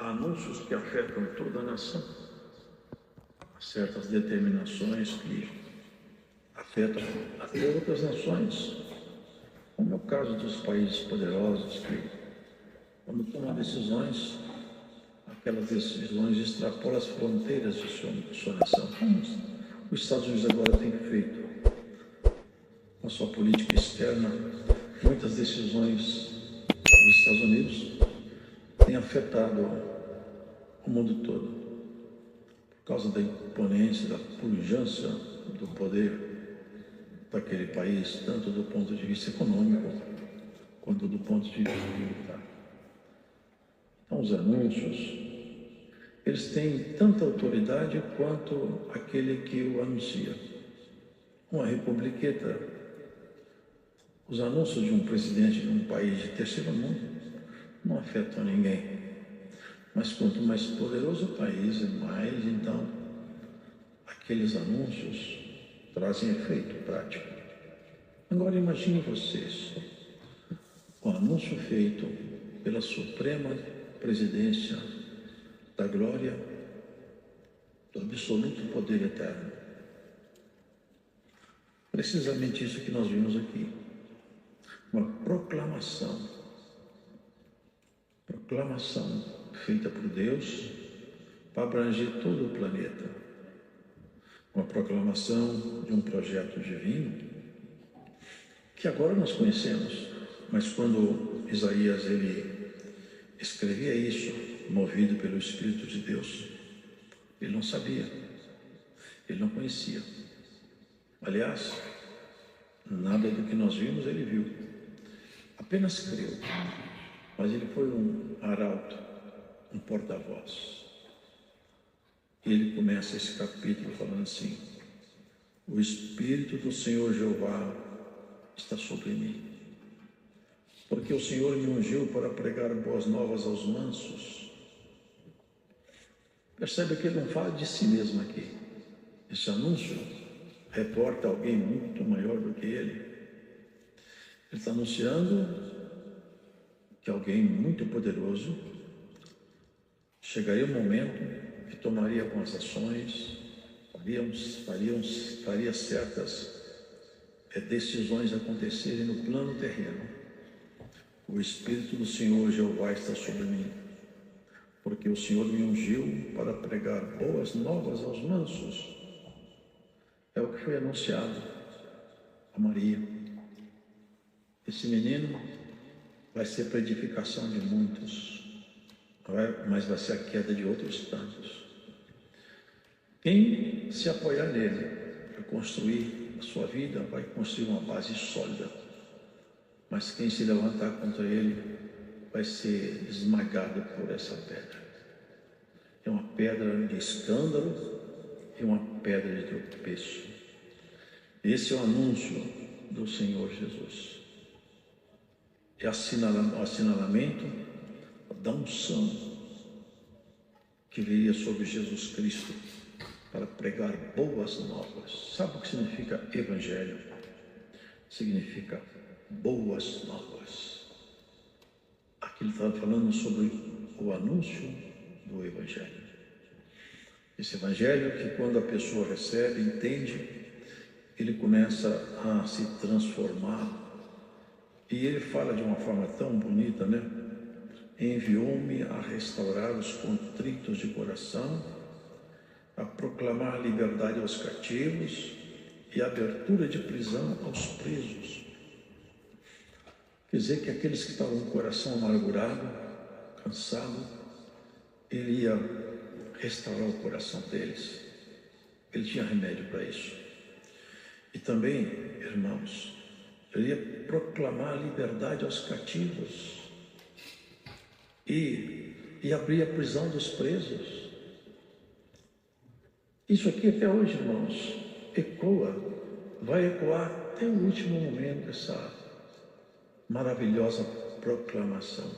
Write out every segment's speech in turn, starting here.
anúncios que afetam toda a nação, certas determinações que afetam até outras nações, como é o caso dos países poderosos que, quando tomam decisões, aquelas decisões extrapolam as fronteiras de sua nação. Os Estados Unidos agora têm feito, com a sua política externa, muitas decisões dos Estados Unidos têm afetado o mundo todo, por causa da imponência, da pujança do poder daquele país, tanto do ponto de vista econômico, quanto do ponto de vista militar. Então, os anúncios, eles têm tanta autoridade quanto aquele que o anuncia. Uma republiqueta, os anúncios de um presidente de um país de terceiro mundo não afetam ninguém. Mas quanto mais poderoso o país, mais então aqueles anúncios trazem efeito prático. Agora imagine vocês, o anúncio feito pela Suprema Presidência da Glória, do absoluto poder eterno. Precisamente isso que nós vimos aqui. Uma proclamação feita por Deus para abranger todo o planeta. Uma proclamação de um projeto divino que agora nós conhecemos, mas quando Isaías ele escrevia isso, movido pelo Espírito de Deus, ele não sabia, ele não conhecia. Aliás, nada do que nós vimos ele viu, apenas creu, mas ele foi um arauto, um porta-voz. E ele começa esse capítulo falando assim: o Espírito do Senhor Jeová está sobre mim, porque o Senhor me ungiu para pregar boas novas aos mansos. Percebe que ele não fala de si mesmo aqui. Esse anúncio reporta alguém muito maior do que ele. Ele está anunciando que alguém muito poderoso chegaria um momento que tomaria algumas ações, faria certas decisões acontecerem no plano terreno. O Espírito do Senhor Jeová está sobre mim, porque o Senhor me ungiu para pregar boas novas aos mansos. É o que foi anunciado a Maria. Esse menino vai ser para edificação de muitos, mas vai ser a queda de outros tantos. Quem se apoiar nele para construir a sua vida vai construir uma base sólida, mas quem se levantar contra ele vai ser esmagado por essa pedra. É uma pedra de escândalo e uma pedra de tropeço. Esse é o anúncio do Senhor Jesus. É o assinalamento da unção que viria sobre Jesus Cristo para pregar boas novas. Sabe o que significa evangelho? Significa boas novas. Aqui ele está falando sobre o anúncio do evangelho. Esse evangelho que quando a pessoa recebe, entende, ele começa a se transformar. E ele fala de uma forma tão bonita, né? Enviou-me a restaurar os contritos de coração, a proclamar liberdade aos cativos e abertura de prisão aos presos. Quer dizer que aqueles que estavam com o coração amargurado, cansado, ele ia restaurar o coração deles. Ele tinha remédio para isso. E também, irmãos, ele ia proclamar a liberdade aos cativos e abrir a prisão dos presos. Isso aqui até hoje, irmãos, ecoa, vai ecoar até o último momento essa maravilhosa proclamação.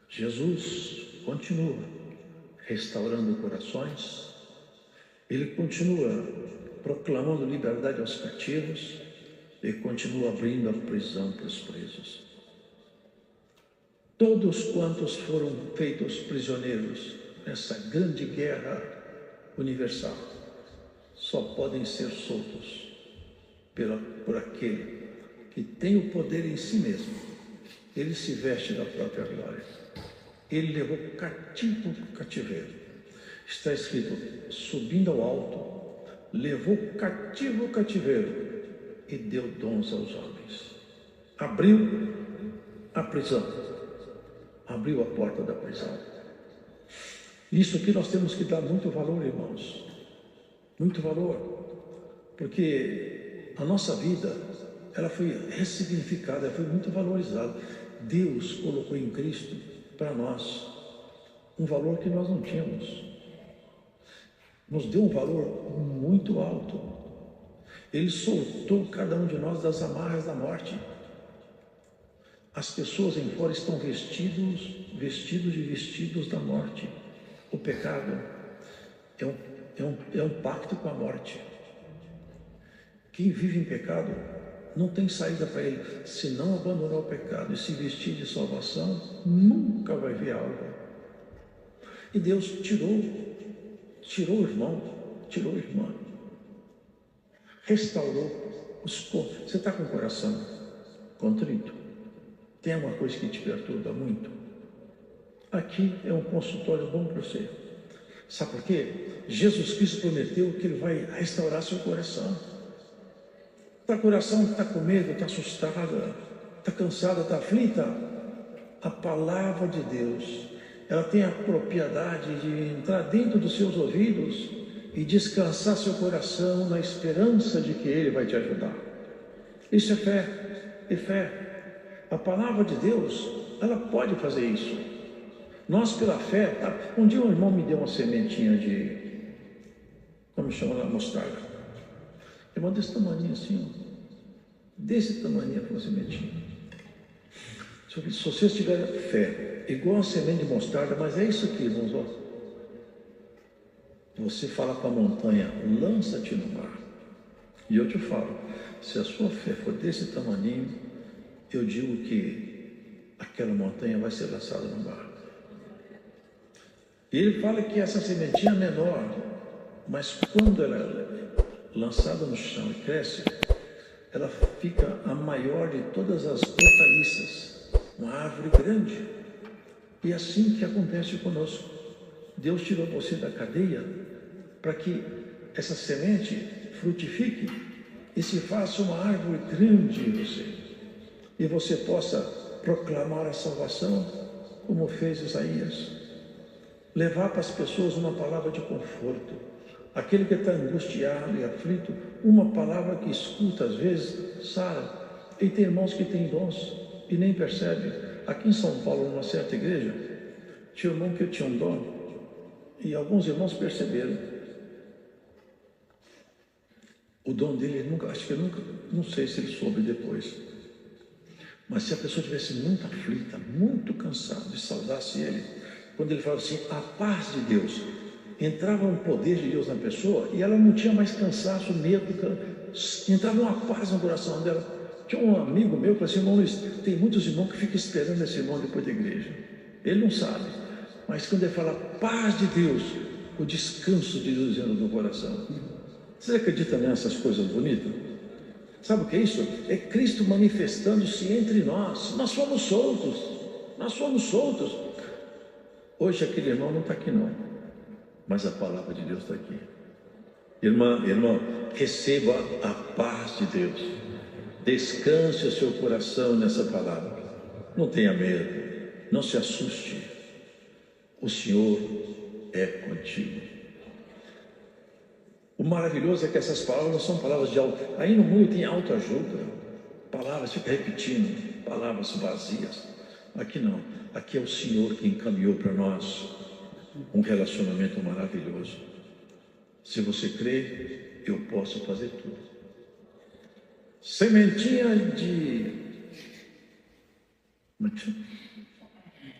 Jesus continua restaurando corações, ele continua proclamando liberdade aos cativos e continua abrindo a prisão para os presos. Todos quantos foram feitos prisioneiros nessa grande guerra universal só podem ser soltos por aquele que tem o poder em si mesmo. Ele se veste da própria glória. Ele levou cativo o cativeiro. Está escrito, subindo ao alto, levou cativo o cativeiro e deu dons aos homens. Abriu a prisão, abriu a porta da prisão. Isso aqui nós temos que dar muito valor, irmãos, muito valor, porque a nossa vida, ela foi ressignificada, ela foi muito valorizada. Deus colocou em Cristo para nós um valor que nós não tínhamos, nos deu um valor muito alto. Ele soltou cada um de nós das amarras da morte. As pessoas em fora estão vestidos de vestidos da morte. O pecado é um pacto com a morte. Quem vive em pecado não tem saída para ele. Se não abandonar o pecado e se vestir de salvação, nunca vai ver algo. E Deus tirou o irmão, tirou a irmã, restaurou os corpos. Você está com o coração contrito? Tem alguma coisa que te perturba muito? Aqui é um consultório bom para você. Sabe por quê? Jesus Cristo prometeu que Ele vai restaurar seu coração. Está coração que está com medo, está assustada, está cansada, está aflita? A palavra de Deus, ela tem a propriedade de entrar dentro dos seus ouvidos e descansar seu coração na esperança de que Ele vai te ajudar. Isso é fé, é fé. A palavra de Deus, ela pode fazer isso. Nós pela fé, tá? Um dia um irmão me deu uma sementinha de, como chama lá, mostarda. Irmão desse tamanho assim, desse tamanho foi uma sementinha. Se vocês tiverem fé, igual a semente de mostarda, mas é isso aqui, irmãos, ó. Você fala com a montanha, lança-te no mar. E eu te falo, se a sua fé for desse tamanho, eu digo que aquela montanha vai ser lançada no mar. E ele fala que essa sementinha é menor, mas quando ela é lançada no chão e cresce, ela fica a maior de todas as hortaliças, uma árvore grande. E é assim que acontece conosco. Deus tirou você da cadeia para que essa semente frutifique e se faça uma árvore grande em você. E você possa proclamar a salvação, como fez Isaías. Levar para as pessoas uma palavra de conforto. Aquele que está angustiado e aflito, uma palavra que escuta às vezes, sara. E tem irmãos que têm dons e nem percebem. Aqui em São Paulo, numa certa igreja, tinha um irmão que tinha um dom e alguns irmãos perceberam. O dom dele, não sei se ele soube depois. Mas se a pessoa estivesse muito aflita, muito cansada e saudasse ele, quando ele falava assim, a paz de Deus, entrava um poder de Deus na pessoa e ela não tinha mais cansaço, medo, entrava uma paz no coração dela. Tinha um amigo meu que falou assim, irmão Luiz, tem muitos irmãos que ficam esperando esse irmão depois da igreja. Ele não sabe, mas quando ele fala paz de Deus, o descanso de Deus entra no coração. Você acredita nessas coisas bonitas? Sabe o que é isso? É Cristo manifestando-se entre nós. Nós fomos soltos. Nós fomos soltos. Hoje aquele irmão não está aqui não, mas a palavra de Deus está aqui. Irmão, receba a paz de Deus. Descanse o seu coração nessa palavra. Não tenha medo. Não se assuste. O Senhor é contigo. O maravilhoso é que essas palavras não são palavras de auto. Aí no mundo tem autoajuda. Palavras, fica repetindo, palavras vazias. Aqui não. Aqui é o Senhor que encaminhou para nós um relacionamento maravilhoso. Se você crê, eu posso fazer tudo. Sementinha de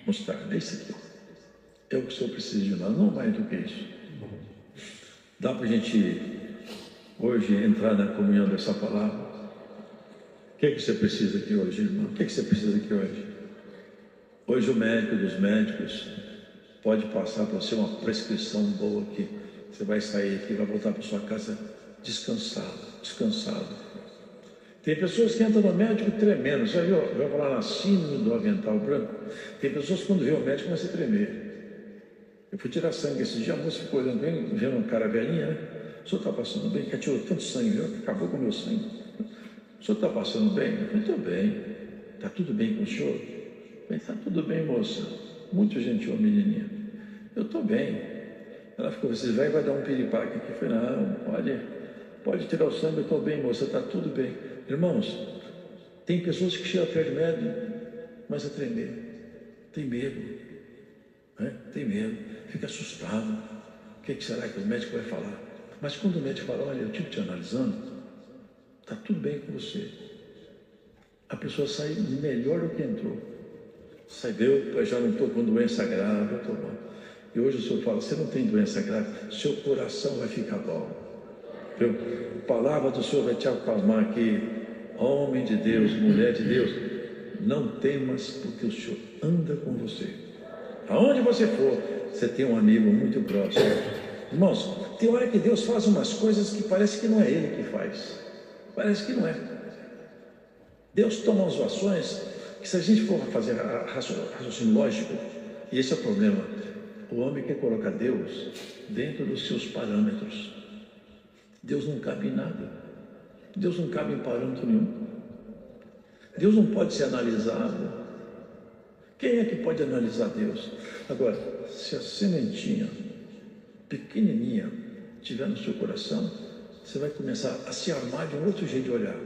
mostarda, é isso aqui. É o que o Senhor precisa de nós, não mais do que isso. Dá para a gente hoje entrar na comunhão dessa palavra? O que é que você precisa aqui hoje, irmão? O que é que você precisa aqui hoje? Hoje o médico dos médicos pode passar para você uma prescrição boa que você vai sair aqui e vai voltar para sua casa descansado. Tem pessoas que entram no médico tremendo. Você já viu? Vai falar na síndrome do avental branco. Tem pessoas que quando vê o médico começam a tremer. Eu fui tirar sangue esse dia, a moça ficou olhando bem, vendo um cara velhinha, né? O senhor está passando bem? Que atirou tanto sangue, viu? Acabou com o meu sangue. O senhor está passando bem? Eu falei, estou bem. Está tudo bem com o senhor? Eu falei, está tudo bem, moça. Muito gentil, menininha. Eu estou bem. Ela ficou, você vai dar um piripaque aqui. Eu falei, não, pode tirar o sangue, eu estou bem, moça, está tudo bem. Irmãos, tem pessoas que chegam perto do médico, mas a tremer. Tem medo. Né? Tem medo. Fica assustado. O que será que o médico vai falar? Mas quando o médico fala, olha, eu estive te analisando, está tudo bem com você. A pessoa sai melhor do que entrou. Sai, eu já não estou com doença grave, eu estou bom. E hoje o senhor fala, você não tem doença grave, seu coração vai ficar bom. A palavra do Senhor vai te acalmar aqui. Homem de Deus, mulher de Deus, não temas, porque o Senhor anda com você. Aonde você for, você tem um amigo muito próximo. Irmãos, tem hora que Deus faz umas coisas que parece que não é Ele que faz. Parece que não é. Deus toma umas ações que, se a gente for fazer raciocínio lógico, e esse é o problema, o homem quer colocar Deus dentro dos seus parâmetros. Deus não cabe em nada. Deus não cabe em parâmetro nenhum. Deus não pode ser analisado. Quem é que pode analisar Deus? Agora, se a sementinha pequenininha estiver no seu coração, você vai começar a se armar de um outro jeito de olhar.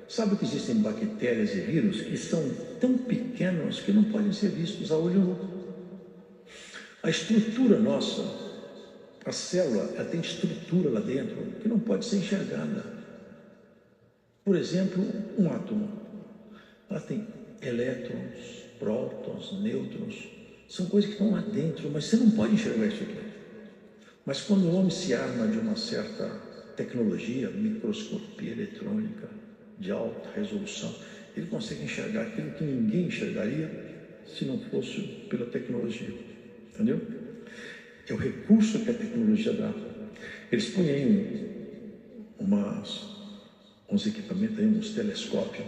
Sabe que existem bactérias e vírus que são tão pequenos que não podem ser vistos a olho nu. A estrutura nossa, a célula, ela tem estrutura lá dentro que não pode ser enxergada. Por exemplo, um átomo. Ela tem elétrons, prótons, nêutrons. São coisas que estão lá dentro, mas você não pode enxergar isso aqui. Mas quando o homem se arma de uma certa tecnologia, microscopia eletrônica, de alta resolução, ele consegue enxergar aquilo que ninguém enxergaria se não fosse pela tecnologia. Entendeu? É o recurso que a tecnologia dá. Eles põem aí uns equipamentos, aí, uns telescópios,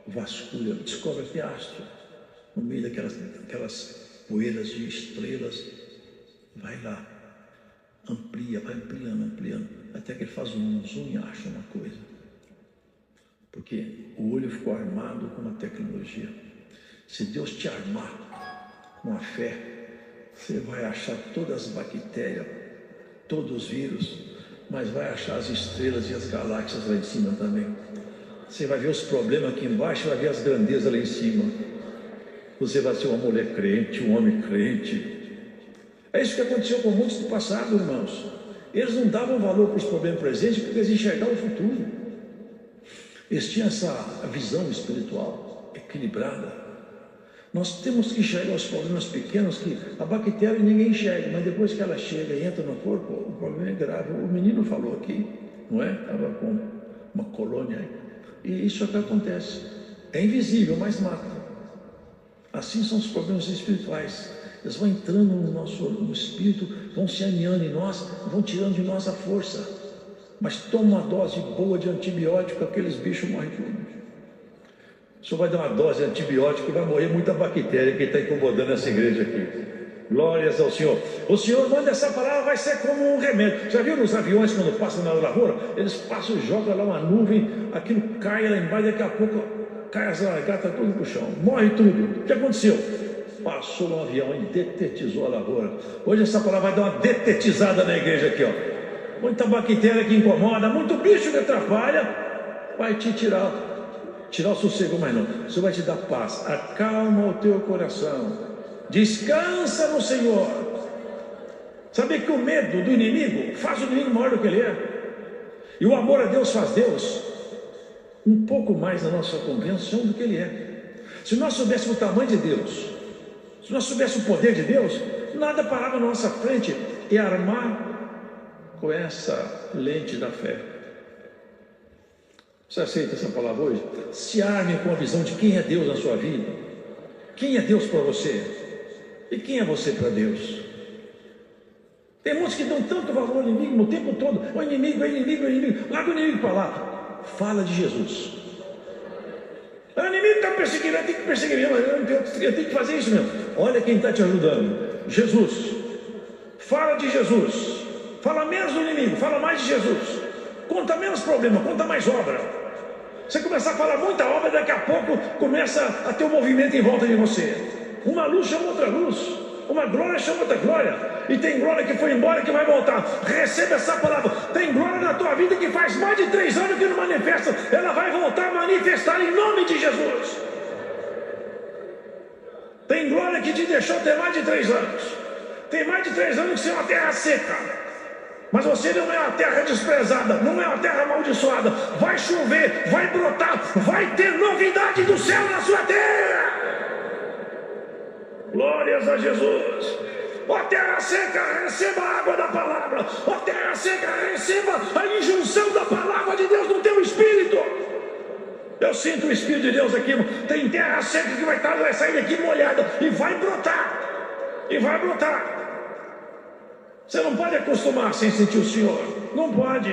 vasculha, descobre até astro, no meio daquelas poeiras de estrelas, vai lá, amplia, vai ampliando, até que ele faz um zoom e acha uma coisa. Porque o olho ficou armado com uma tecnologia. Se Deus te armar com a fé, você vai achar todas as bactérias, todos os vírus, mas vai achar as estrelas e as galáxias lá em cima também. Você vai ver os problemas aqui embaixo, vai ver as grandezas lá em cima. Você vai ser uma mulher crente, um homem crente. É isso que aconteceu com muitos do passado, irmãos. Eles não davam valor para os problemas presentes porque eles enxergavam o futuro. Eles tinham essa visão espiritual equilibrada. Nós temos que enxergar os problemas pequenos, que a bactéria ninguém enxerga, mas depois que ela chega e entra no corpo, o problema é grave. O menino falou aqui, não é? Estava com uma colônia aí. E isso até acontece. É invisível, mas mata. Assim são os problemas espirituais. Eles vão entrando no espírito, vão se aninhando em nós, vão tirando de nós a força. Mas toma uma dose boa de antibiótico, aqueles bichos morrem tudo. O senhor vai dar uma dose de antibiótico e vai morrer muita bactéria que está incomodando essa igreja aqui. Glórias ao Senhor. O Senhor manda essa palavra, vai ser como um remédio. Já viu nos aviões quando passam na lavoura? Eles passam e jogam lá uma nuvem, aquilo cai lá embaixo, daqui a pouco cai as largatas tudo para o chão. Morre tudo. O que aconteceu? Passou um avião e detetizou a lavoura. Hoje essa palavra vai dar uma detetizada na igreja aqui, ó. Muita bactéria que incomoda, muito bicho que atrapalha, vai te tirar o sossego, mas não. O Senhor vai te dar paz. Acalma o teu coração. Descansa no Senhor. Sabe que o medo do inimigo faz o inimigo maior do que ele é. E o amor a Deus faz Deus um pouco mais na nossa compreensão do que ele é. Se nós soubéssemos o tamanho de Deus, se nós soubéssemos o poder de Deus, nada parava na nossa frente e armar com essa lente da fé. Você aceita essa palavra hoje? Se arme com a visão de quem é Deus na sua vida. Quem é Deus para você? E quem é você para Deus? Tem muitos que dão tanto valor ao inimigo no tempo todo. O inimigo, o inimigo, o inimigo. Larga o inimigo para lá. Fala de Jesus. O inimigo está perseguindo, eu tenho que perseguir mesmo. Eu tenho que fazer isso mesmo. Olha quem está te ajudando. Jesus. Fala de Jesus. Fala menos do inimigo, fala mais de Jesus. Conta menos problema, conta mais obra. Você começar a falar muita obra, daqui a pouco começa a ter um movimento em volta de você. Uma luz chama outra luz, uma glória chama outra glória. E tem glória que foi embora que vai voltar. Receba essa palavra. Tem glória na tua vida que faz mais de 3 anos que não manifesta. Ela vai voltar a manifestar em nome de Jesus. Tem glória que te deixou ter mais de 3 anos. Tem mais de 3 anos que você é uma terra seca. Mas você não é uma terra desprezada, não é uma terra amaldiçoada. Vai chover, vai brotar, vai ter novidade do céu na sua terra. Glórias a Jesus. Ó terra seca, receba a água da palavra. Ó terra seca, receba a injunção da palavra de Deus no teu espírito. Eu sinto o Espírito de Deus aqui. Tem terra seca que vai sair daqui molhada e vai brotar. E vai brotar. Você não pode acostumar sem sentir o Senhor. Não pode.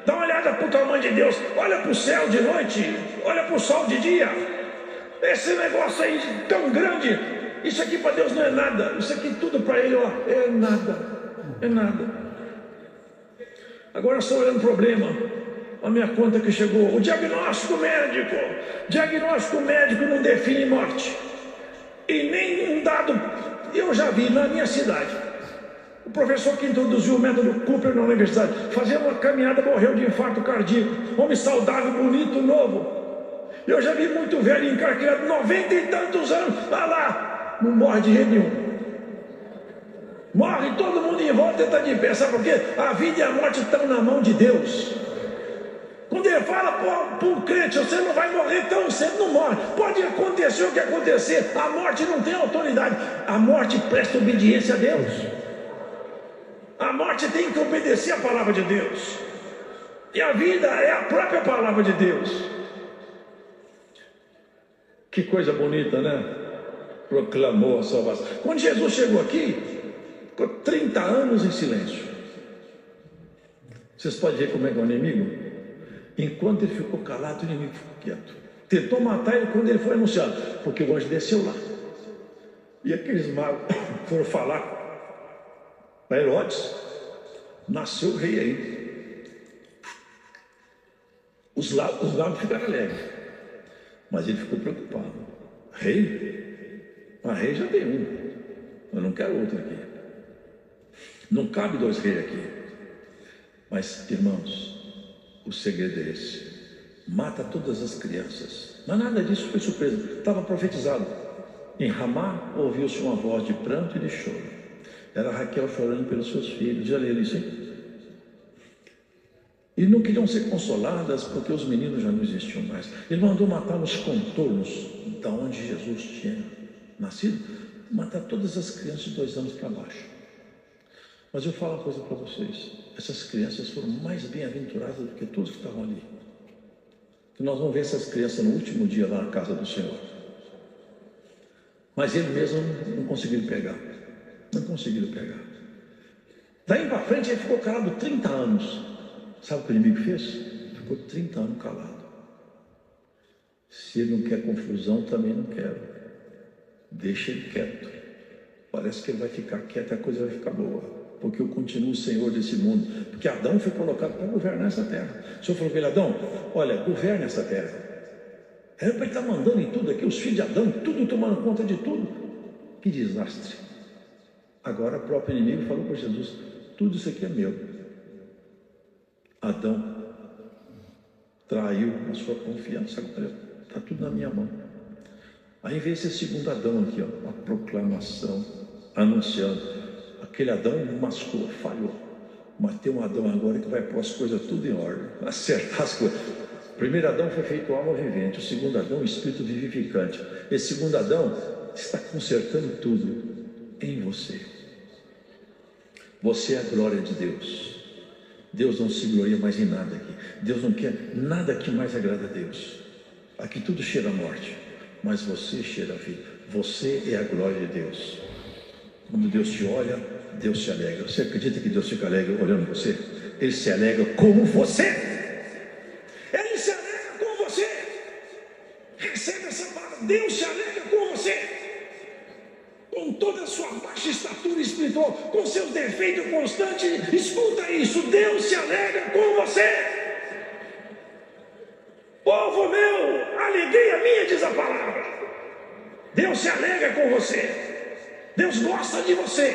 Dá uma olhada para o tamanho de Deus. Olha para o céu de noite. Olha para o sol de dia. Esse negócio aí tão grande. Isso aqui para Deus não é nada. Isso aqui tudo para Ele, ó, é nada. É nada. Agora estou olhando o problema. A minha conta que chegou. O diagnóstico médico. Diagnóstico médico não define morte. E nem um dado. Eu já vi na minha cidade. O professor que introduziu o método Cooper na universidade, fazendo uma caminhada, morreu de infarto cardíaco. Homem saudável, bonito, novo. Eu já vi muito velho encarqueado, 90 e tantos anos. Olha lá, não morre de jeito nenhum. Morre todo mundo em volta e está de pé. Sabe por quê? A vida e a morte estão na mão de Deus. Quando ele fala para um crente, você não vai morrer tão cedo, não morre. Pode acontecer o que acontecer. A morte não tem autoridade. A morte presta obediência a Deus. A morte tem que obedecer a palavra de Deus. E a vida é a própria palavra de Deus. Que coisa bonita, né? Proclamou a salvação. Quando Jesus chegou aqui, ficou 30 anos em silêncio. Vocês podem ver como é que é o inimigo? Enquanto ele ficou calado, o inimigo ficou quieto. Tentou matar ele quando ele foi anunciado, porque o anjo desceu lá. E aqueles magos foram falar para Herodes, nasceu o rei aí. Os magos ficaram alegres, mas ele ficou preocupado. Rei? Mas rei já tem um, eu não quero outro aqui. Não cabe 2 reis aqui. Mas, irmãos, o segredo é esse: mata todas as crianças. Mas nada disso foi surpresa, estava profetizado. Em Ramá ouviu-se uma voz de pranto e de choro. Era Raquel chorando pelos seus filhos. Já leram isso aí? E não queriam ser consoladas porque os meninos já não existiam mais. Ele mandou matar nos contornos da onde Jesus tinha nascido, matar todas as crianças de 2 anos para baixo. Mas eu falo uma coisa para vocês: essas crianças foram mais bem-aventuradas do que todos que estavam ali. Que nós vamos ver essas crianças no último dia lá na casa do Senhor. Mas ele mesmo não conseguiram pegar. Não conseguiram pegar. Daí para frente ele ficou calado 30 anos. Sabe o que o inimigo fez? Ficou 30 anos calado. Se ele não quer confusão, também não quero. Deixa ele quieto. Parece que ele vai ficar quieto e a coisa vai ficar boa. Porque eu continuo o Senhor desse mundo. Porque Adão foi colocado para governar essa terra. O Senhor falou para ele: Adão, olha, governe essa terra. Era para ele estar mandando em tudo aqui, os filhos de Adão, tudo tomando conta de tudo. Que desastre. Agora o próprio inimigo falou para Jesus: tudo isso aqui é meu. Adão traiu a sua confiança. Agora está tudo na minha mão. Aí vem esse segundo Adão aqui, ó, a proclamação, anunciando. Aquele Adão mascou, falhou. Mas tem um Adão agora que vai pôr as coisas tudo em ordem, acertar as coisas. O primeiro Adão foi feito alma vivente. O segundo Adão, espírito vivificante. Esse segundo Adão está consertando tudo em você. Você é a glória de Deus. Deus não se gloria mais em nada aqui. Deus não quer nada que mais agrada a Deus. Aqui tudo cheira a morte, mas você cheira a vida. Você é a glória de Deus. Quando Deus te olha, Deus se alegra. Você acredita que Deus fica alegre olhando você? Ele se alegra com você. Ele se alegra com você. Recebe essa palavra. Deus se alegra com você. Com toda a sua baixa estatura espiritual, com seus defeitos constantes, escuta isso. Deus se alegra com você. Povo meu, alegria minha, diz a palavra. Deus se alegra com você. Deus gosta de você.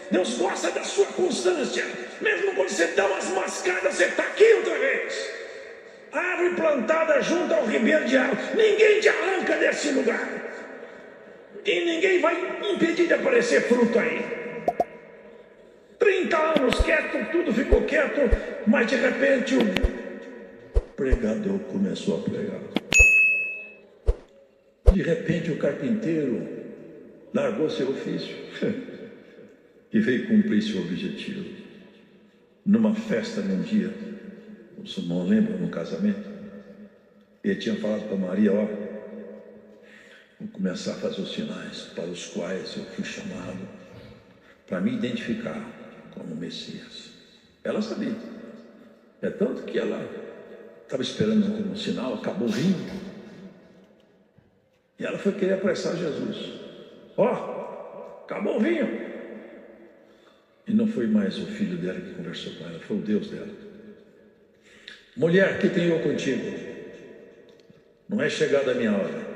Deus gosta da sua constância. Mesmo quando você dá umas mascadas, você está aqui outra vez. Árvore plantada junto ao ribeiro de água. Ninguém te arranca desse lugar. E ninguém vai impedir de aparecer fruto aí. 30 anos quieto, tudo ficou quieto. Mas de repente o pregador começou a pregar. De repente o carpinteiro largou seu ofício e veio cumprir seu objetivo. Numa festa, num dia, o Simão lembra, no casamento, ele tinha falado para Maria: ó, vou começar a fazer os sinais para os quais eu fui chamado para me identificar como Messias. Ela sabia. É tanto que ela estava esperando um sinal, acabou o vinho. E ela foi querer apressar Jesus. Ó, acabou o vinho. E não foi mais o filho dela que conversou com ela, foi o Deus dela. Mulher, que tenho eu contigo? Não é chegada a minha hora.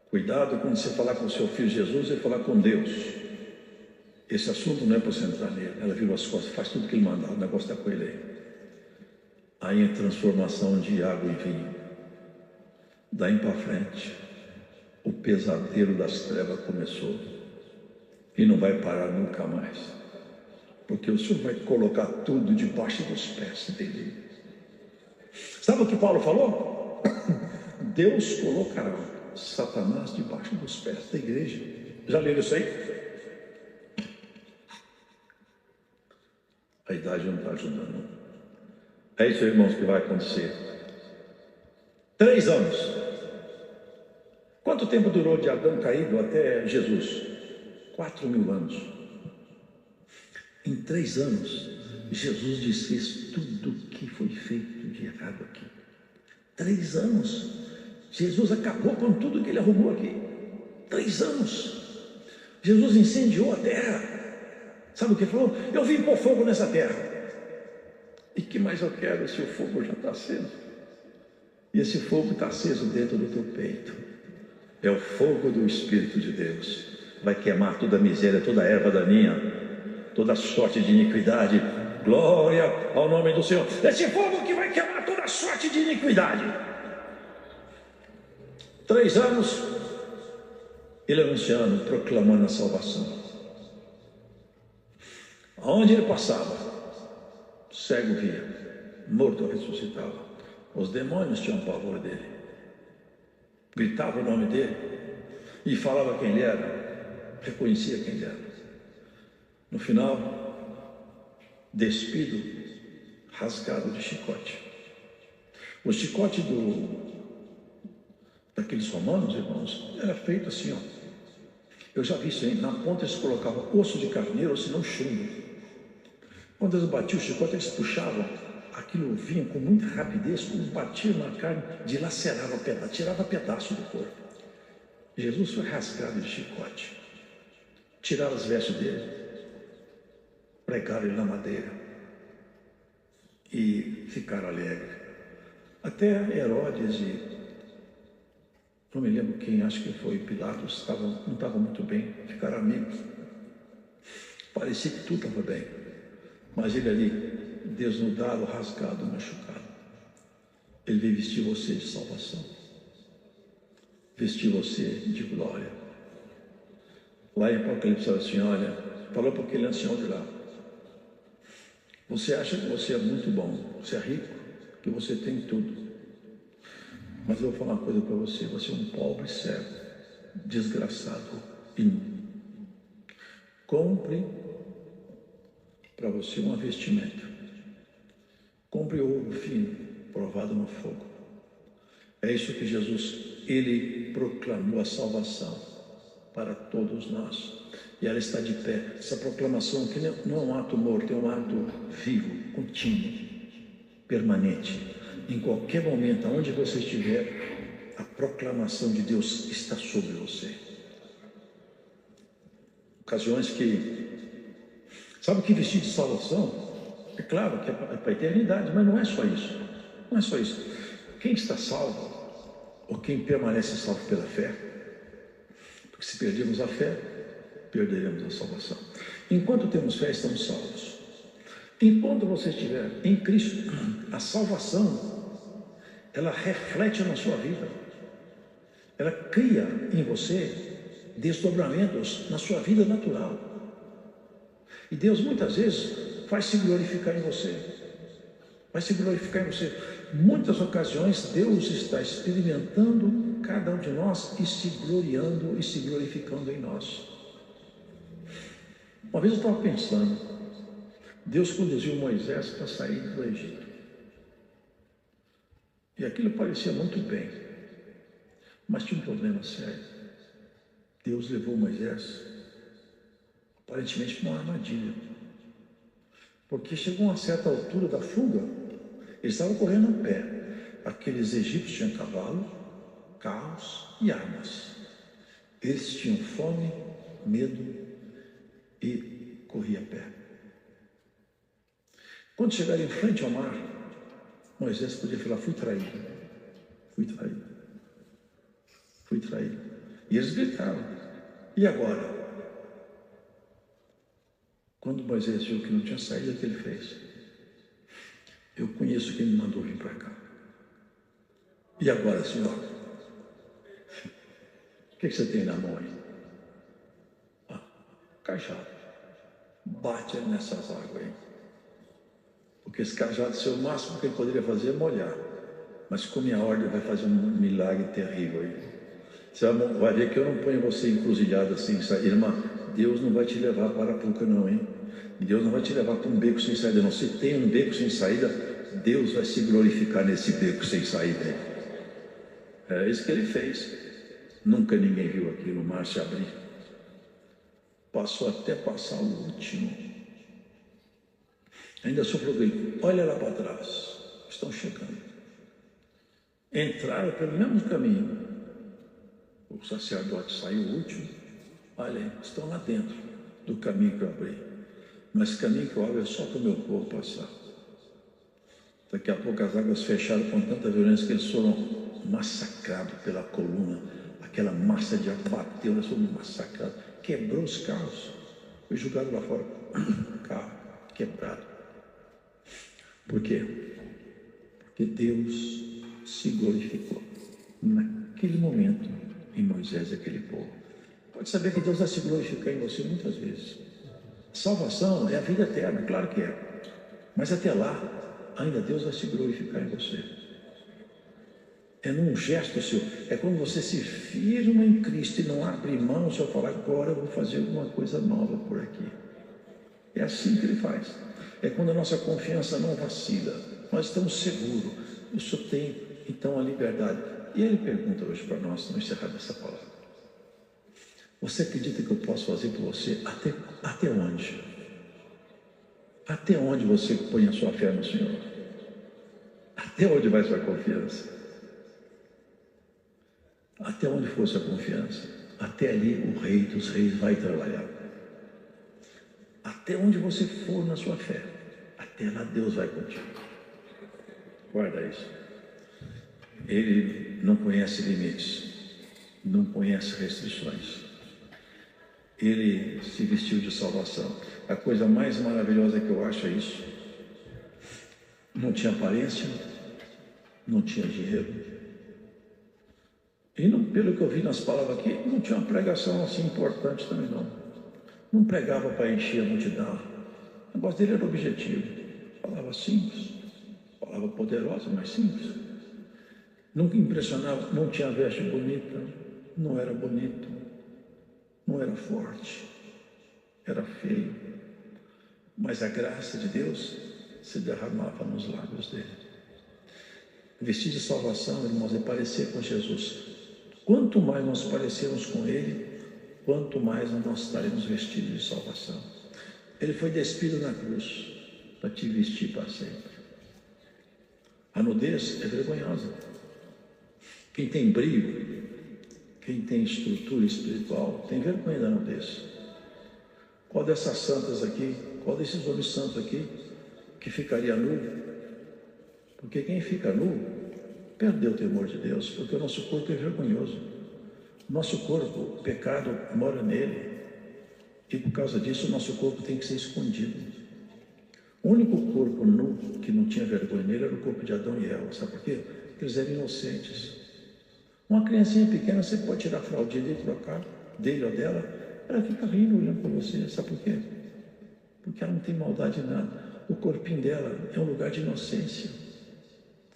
Cuidado quando você falar com o seu filho Jesus e falar com Deus. Esse assunto não é para você entrar nele. Ela virou as costas, faz tudo que ele mandar, o negócio está com ele aí. Aí a transformação de água em vinho. Daí para frente, o pesadelo das trevas começou. E não vai parar nunca mais. Porque o Senhor vai colocar tudo debaixo dos pés dele. Sabe o que Paulo falou? Deus colocará Satanás debaixo dos pés da igreja. Já leram isso aí? A idade não está ajudando. É isso, irmãos, que vai acontecer. 3 anos. Quanto tempo durou de Adão caído até Jesus? 4.000 anos. Em 3 anos, Jesus desfez tudo que foi feito de errado aqui. 3 anos. Jesus acabou com tudo que ele arrumou aqui. 3 anos. Jesus incendiou a terra. Sabe o que falou? Eu vim pôr fogo nessa terra. E que mais eu quero se o fogo já está aceso? E esse fogo está aceso dentro do teu peito. É o fogo do Espírito de Deus. Vai queimar toda a miséria, toda a erva daninha, toda a sorte de iniquidade. Glória ao nome do Senhor. Esse fogo que vai queimar toda a sorte de iniquidade. 3 anos, ele anunciando, proclamando a salvação. Aonde ele passava, cego via, morto ressuscitava. Os demônios tinham pavor dele. Gritava o nome dele e falava quem ele era, reconhecia quem ele era. No final, despido, rasgado de chicote. O chicote daqueles romanos, irmãos, era feito assim, ó. Eu já vi isso aí. Na ponta eles colocavam osso de carneiro, ou senão chumbo. Quando eles batiam o chicote, eles puxavam, aquilo vinha com muita rapidez, quando batiam na carne, dilacerava pedaço, tirava pedaço do corpo. Jesus foi rasgado de chicote. Tiraram as vestes dele, pregaram ele na madeira e ficaram alegres. Até Herodes e não me lembro quem, acho que foi Pilatos, não estavam muito bem, ficaram amigos. Parecia que tudo estava bem. Mas ele ali, desnudado, rasgado, machucado, ele veio vestir você de salvação, vestir você de glória. Lá em Apocalipse fala assim, olha, falou para aquele ancião de lá: você acha que você é muito bom, você é rico, que você tem tudo. Mas eu vou falar uma coisa para você: você é um pobre cego, desgraçado e nu. Compre para você uma vestimenta. Compre ouro fino, provado no fogo. É isso que Jesus Ele proclamou a salvação para todos nós. E ela está de pé. Essa proclamação que não é um ato morto, é um ato vivo, contínuo, permanente. Em qualquer momento, aonde você estiver, a proclamação de Deus está sobre você. Ocasiões que... Sabe o que vestir de salvação? É claro que é para a eternidade, mas não é só isso. Não é só isso. Quem está salvo, ou quem permanece salvo pela fé, porque se perdermos a fé, perderemos a salvação. Enquanto temos fé, estamos salvos. Enquanto você estiver em Cristo, a salvação, ela reflete na sua vida. Ela cria em você desdobramentos na sua vida natural. E Deus muitas vezes vai se glorificar em você. Vai se glorificar em você. Muitas ocasiões Deus está experimentando cada um de nós e se gloriando e se glorificando em nós. Uma vez eu estava pensando, Deus conduziu Moisés para sair do Egito. E aquilo parecia muito bem, mas tinha um problema sério. Deus levou Moisés, aparentemente, para uma armadilha. Porque chegou a uma certa altura da fuga, eles estavam correndo a pé. Aqueles egípcios tinham cavalo, carros e armas. Eles tinham fome, medo e corriam a pé. Quando chegaram em frente ao mar, Moisés podia falar: fui traído, fui traído, fui traído. E eles gritaram: e agora? Quando Moisés viu que não tinha saída, o que ele fez? Eu conheço quem me mandou vir para cá. E agora, Senhor? O que você tem na mão aí? Cajado. Bate nessas águas aí. Porque esse cajado, o máximo que ele poderia fazer é molhar. Mas com minha ordem vai fazer um milagre terrível aí. Você vai ver que eu não ponho você encruzilhado assim, irmã. Deus não vai te levar para a PUC não, hein? Deus não vai te levar para um beco sem saída não. Se tem um beco sem saída, Deus vai se glorificar nesse beco sem saída. É isso que ele fez. Nunca ninguém viu aquilo, o mar se abrir. Passou até passar o último. Ainda soprou grito: olha lá para trás, estão chegando. Entraram pelo mesmo caminho. O sacerdote saiu o último. Olha, estão lá dentro do caminho que eu abri. Mas o caminho que eu abro é só para o meu povo passar. Daqui a pouco as águas fecharam com tanta violência que eles foram massacrados pela coluna. Aquela massa de ar bateu, eles foram massacrados. Quebrou os carros. Foi jogado lá fora. Carro quebrado. Por quê? Porque Deus se glorificou naquele momento em Moisés e aquele povo. Pode saber que Deus vai se glorificar em você muitas vezes. Salvação é a vida eterna, claro que é. Mas até lá, ainda Deus vai se glorificar em você. É num gesto seu. É quando você se firma em Cristo e não abre mão, só falar: agora eu vou fazer alguma coisa nova por aqui. É assim que Ele faz. É quando a nossa confiança não vacila. Nós estamos seguros. O Senhor tem, então, a liberdade. E Ele pergunta hoje para nós, no encerrar dessa palavra: você acredita que eu posso fazer por você até onde? Até onde você põe a sua fé no Senhor? Até onde vai sua confiança? Até onde for sua confiança? Até ali o Rei dos Reis vai trabalhar. Até onde você for na sua fé, até lá Deus vai contigo. Guarda isso. Ele não conhece limites, não conhece restrições. Ele se vestiu de salvação. A coisa mais maravilhosa que eu acho é isso. Não tinha aparência, não tinha dinheiro. E não, pelo que eu vi nas palavras aqui, não tinha uma pregação assim importante também não. Não pregava para encher a multidão. O negócio dele era objetivo. Palavra simples, palavra poderosa, mas simples. Nunca impressionava, não tinha veste bonita, não era bonito, não era forte, era feio. Mas a graça de Deus se derramava nos lábios dele. Vestir de salvação, irmãos, é parecer com Jesus. Quanto mais nós parecermos com Ele, quanto mais nós estaremos vestidos de salvação. Ele foi despido na cruz para te vestir para sempre. A nudez é vergonhosa. Quem tem brilho, quem tem estrutura espiritual, tem vergonha da nudez. Qual dessas santas aqui, qual desses homens santos aqui, que ficaria nu? Porque quem fica nu, perdeu o temor de Deus, porque o nosso corpo é vergonhoso. Nosso corpo, o pecado mora nele. E por causa disso, o nosso corpo tem que ser escondido. O único corpo nu que não tinha vergonha nele era o corpo de Adão e Eva. Sabe por quê? Porque eles eram inocentes. Uma criancinha pequena, você pode tirar a fraldinha dele ou dela, ela fica rindo, olhando para você. Sabe por quê? Porque ela não tem maldade em nada. O corpinho dela é um lugar de inocência.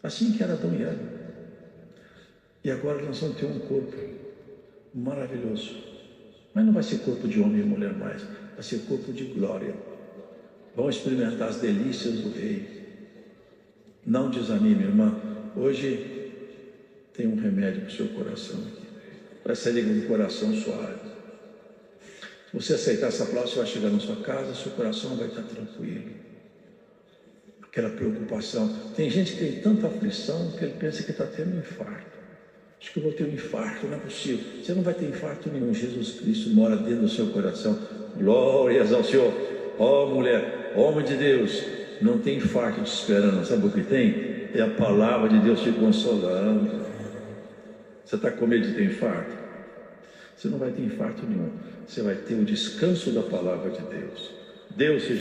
Assim que era Adão e Eva. E agora nós vamos ter um corpo maravilhoso. Mas não vai ser corpo de homem e mulher mais. Vai ser corpo de glória. Vamos experimentar as delícias do Rei. Não desanime, irmã. Hoje tem um remédio para o seu coração aqui. Vai sair com o coração suave. Se você aceitar essa palavra, você vai chegar na sua casa, seu coração vai estar tranquilo. Aquela preocupação. Tem gente que tem tanta aflição que ele pensa que está tendo um infarto. Acho que eu vou ter um infarto, não é possível. Você não vai ter infarto nenhum. Jesus Cristo mora dentro do seu coração. Glórias ao Senhor. Ó mulher, homem de Deus, não tem infarto te esperando. Sabe o que tem? É a palavra de Deus te consolando. Você está com medo de ter infarto? Você não vai ter infarto nenhum. Você vai ter o descanso da palavra de Deus. Deus seja